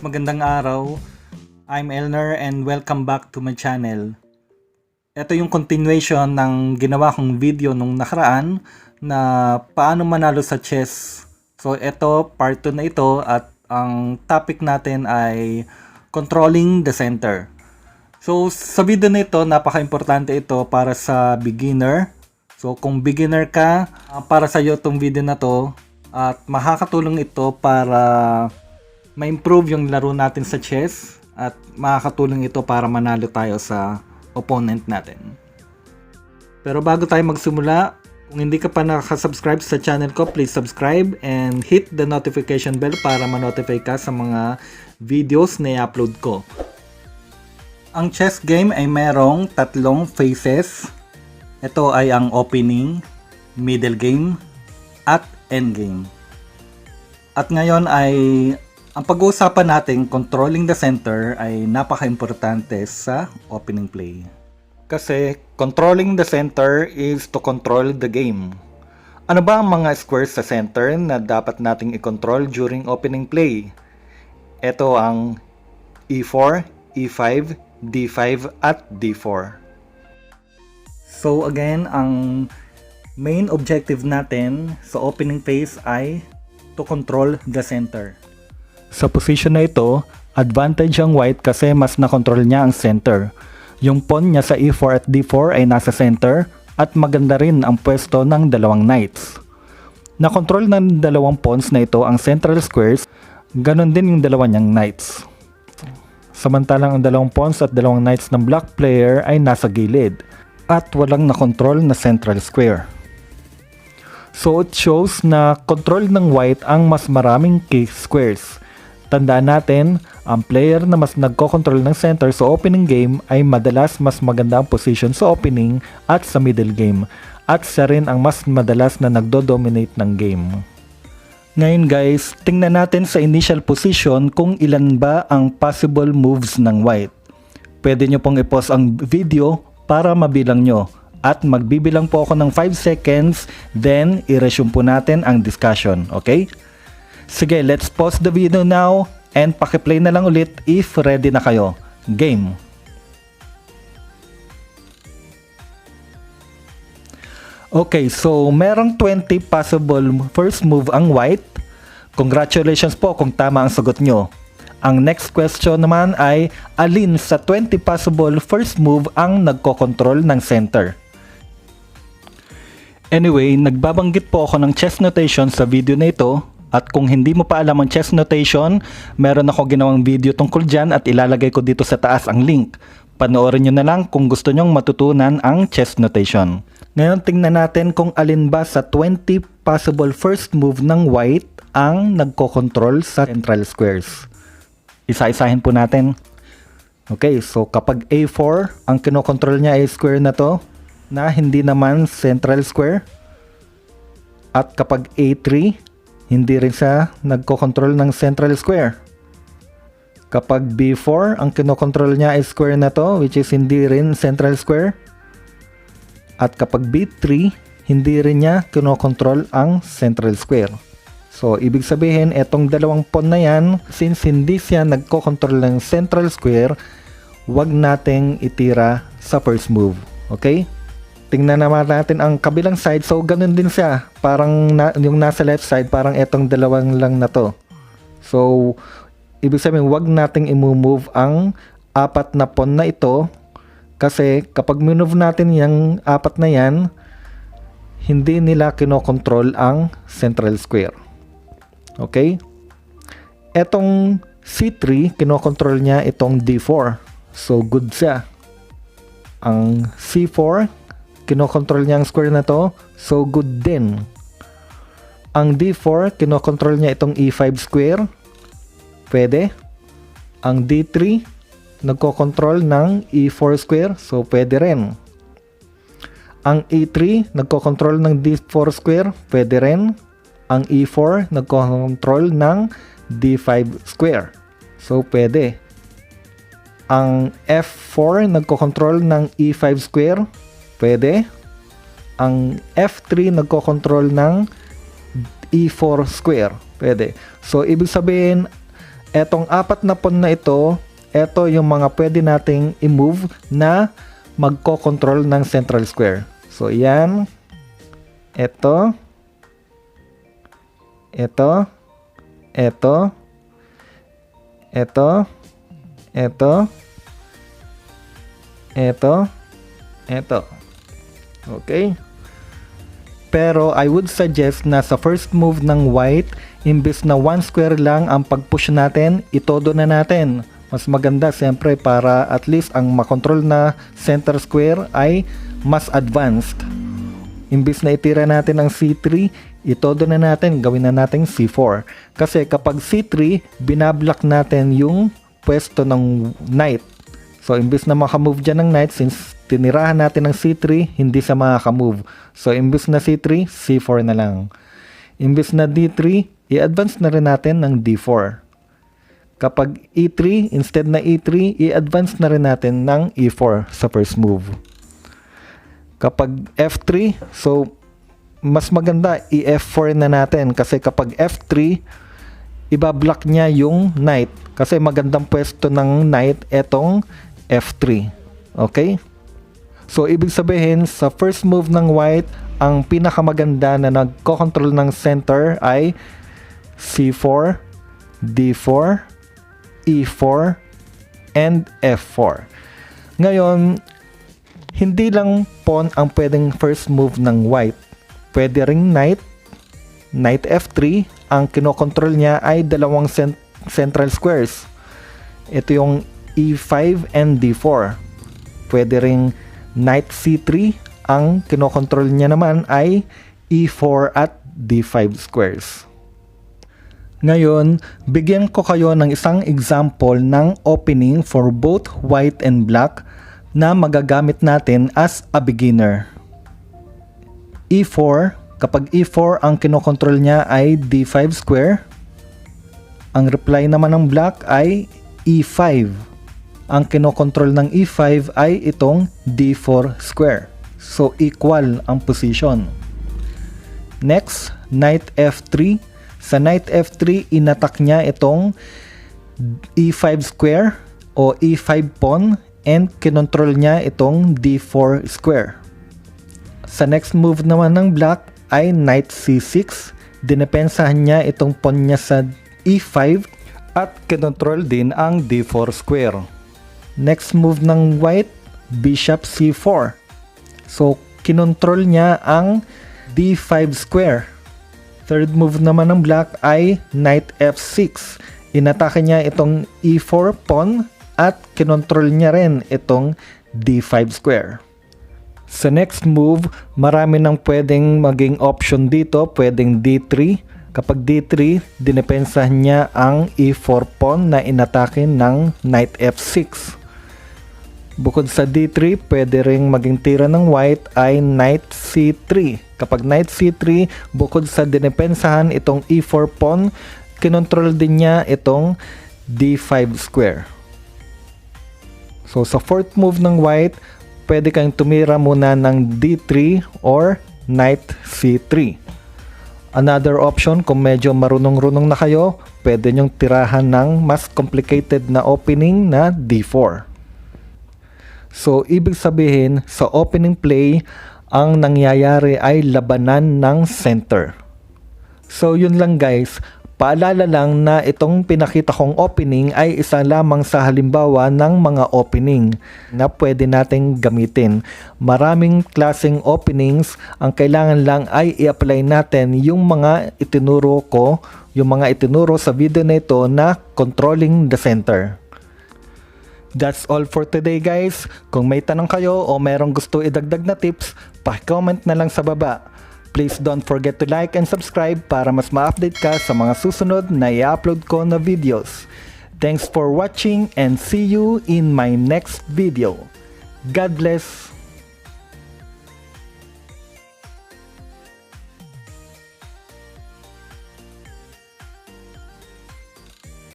magandang araw. I'm Elner and welcome back to my channel. Ito yung continuation ng ginawa kong video nung nakaraan na paano manalo sa chess. So ito, part 2 na ito at ang topic natin ay controlling the center. So sa video na ito, napaka-importante ito para sa beginner. So kung beginner ka, para sa iyo itong video na to at makakatulong ito para ma-improve yung laro natin sa chess at makakatulong ito para manalo tayo sa opponent natin. Pero bago tayo magsimula, kung hindi ka pa nakasubscribe sa channel ko, please subscribe and hit the notification bell para ma-notify ka sa mga videos na i-upload ko. Ang chess game ay merong tatlong phases. Ito ay ang opening, middle game, at end game. At ngayon ay ang pag-uusapan natin, controlling the center, ay napaka-importante sa opening play. Kasi controlling the center is to control the game. Ano ba ang mga squares sa center na dapat nating i-control during opening play? Ito ang E4, E5, D5 at D4. So again, ang main objective natin sa opening phase ay to control the center. Sa position na ito, advantage ang white kasi mas na-control niya ang center. Yung pawn niya sa E4 at D4 ay nasa center at maganda rin ang pwesto ng dalawang knights. Na-control ng dalawang pawns na ito ang central squares, ganon din yung dalawa niyang knights. Samantalang ang dalawang pawns at dalawang knights ng black player ay nasa gilid at walang na-control na central square. So it shows na control ng white ang mas maraming key squares. Tandaan natin, ang player na mas nagko-control ng center sa opening game ay madalas mas maganda ang position sa opening at sa middle game. At siya rin ang mas madalas na nagdo-dominate ng game. Ngayon guys, tingnan natin sa initial position kung ilan ba ang possible moves ng white. Pwede nyo pong i-pause ang video para mabilang nyo. At magbibilang po ako ng 5 seconds, then i-resume po natin ang discussion, okay? Sige, let's pause the video now and paki-play na lang ulit if ready na kayo. Game! Okay, so merong 20 possible first move ang white. Congratulations po kung tama ang sagot nyo. Ang next question naman ay alin sa 20 possible first move ang nagko-control ng center? Anyway, nagbabanggit po ako ng chess notation sa video na ito. At kung hindi mo pa alam ang chess notation, meron ako ginawang video tungkol dyan at ilalagay ko dito sa taas ang link. Panoorin nyo na lang kung gusto nyong matutunan ang chess notation. Ngayon tingnan natin kung alin ba sa 20 possible first move ng white ang nagko-control sa central squares. Isa-isahin po natin. Okay, so kapag A4, ang kinokontrol niya ay square na to, na hindi naman central square. At kapag A3, hindi rin siya nagko-control ng central square. Kapag B4, ang kinokontrol niya ay square na to, which is hindi rin central square. At kapag B3, hindi rin niya kinokontrol ang central square. So, ibig sabihin, etong dalawang pawn na yan, since hindi siya nagko-control ng central square, wag nating itira sa first move. Okay? Tingnan naman natin ang kabilang side. So, ganun din siya. Parang yung nasa left side, parang etong dalawang lang na to. So, ibig sabihin, wag nating i-move ang apat na pawn na ito. Kasi, kapag minove natin yung apat na yan, hindi nila kinokontrol ang central square. Okay? Etong C3, kinokontrol niya itong D4. So, good siya. Ang C4, kinokontrol niya ang square na to, so good din. Ang D4, kinokontrol niya itong E5 square, pwede. Ang D3, nagkokontrol ng E4 square, so pwede rin. Ang E3, nagkokontrol ng D4 square, pwede rin. Ang E4, nagkokontrol ng D5 square, so pwede. Ang F4, nagkokontrol ng E5 square, pwede. Ang F3 nagko-control ng E4 square. Pwede. So, ibig sabihin, Etong 4 na pawn na ito yung mga pwede nating i-move na magko-control ng central square. So yan, ito, ito, ito, ito, ito, ito, ito. Okay? Pero I would suggest na sa first move ng white, imbes na 1 square lang ang pag-push natin, itodo na natin. Mas maganda siyempre para at least ang makontrol na center square ay mas advanced. Imbis na itira natin ang C3, itodo na natin, gawin na natin C4. Kasi kapag C3, binablock natin yung pwesto ng knight. So imbis na makamove dyan ng knight, since tinirahan natin ng C3, hindi siya makakamove. So imbis na C3, C4 na lang. Imbis na D3, i-advance na rin natin ng D4. Kapag E3, instead na E3, i-advance na rin natin ng E4 sa first move. Kapag F3, so mas maganda i-F4 na natin kasi kapag F3, ibablock niya yung knight kasi magandang pwesto ng knight etong F3. Okay? So ibig sabihin sa first move ng white, ang pinakamaganda na nagko-control ng center ay C4, D4, E4, and F4. Ngayon, hindi lang pawn ang pwedeng first move ng white. Pwede ring knight, knight F3, ang kinokontrol niya ay dalawang central squares. Ito yung E5 and D4. Pwede ring knight C3, ang kinokontrol niya naman ay E4 at D5 squares. Ngayon, bigyan ko kayo ng isang example ng opening for both white and black na magagamit natin as a beginner. E4, kapag E4 ang kinokontrol niya ay D5 square. Ang reply naman ng black ay E5. Ang kinokontrol ng E5 ay itong D4 square. So equal ang position. Next, knight F3. Sa knight F3, inattack niya itong E5 square o E5 pawn and kinontrol niya itong D4 square. Sa next move naman ng black ay knight C6. Dinepensahan niya itong pawn niya sa E5 at kinontrol din ang D4 square. Next move ng white, bishop C4. So kinontrol niya ang D5 square. Third move naman ng black ay knight F6. Inatake niya itong E4 pawn at kinontrol niya rin itong D5 square. Sa next move, marami nang pwedeng maging option dito. Pwedeng D3. Kapag D3, dinepensahan niya ang E4 pawn na inatake ng knight F6. Bukod sa D3, pwede ring maging tira ng white ay knight C3. Kapag knight C3, bukod sa dinepensahan itong E4 pawn, kinontrol din niya itong D5 square. So sa fourth move ng white, pwede kang tumira muna ng D3 or knight C3. Another option, kung medyo marunong-runong na kayo, pwede nyong tirahan ng mas complicated na opening na D4. So ibig sabihin, sa opening play, ang nangyayari ay labanan ng center. So yun lang guys. Paalala lang na itong pinakita kong opening ay isa lamang sa halimbawa ng mga opening na pwede nating gamitin. Maraming klaseng openings, ang kailangan lang ay i-apply natin yung mga itinuro ko, yung mga itinuro sa video na ito na controlling the center. That's all for today guys. Kung may tanong kayo o merong gusto idagdag na tips, pa-comment na lang sa baba. Please don't forget to like and subscribe para mas ma-update ka sa mga susunod na i-upload ko na videos. Thanks for watching and see you in my next video. God bless!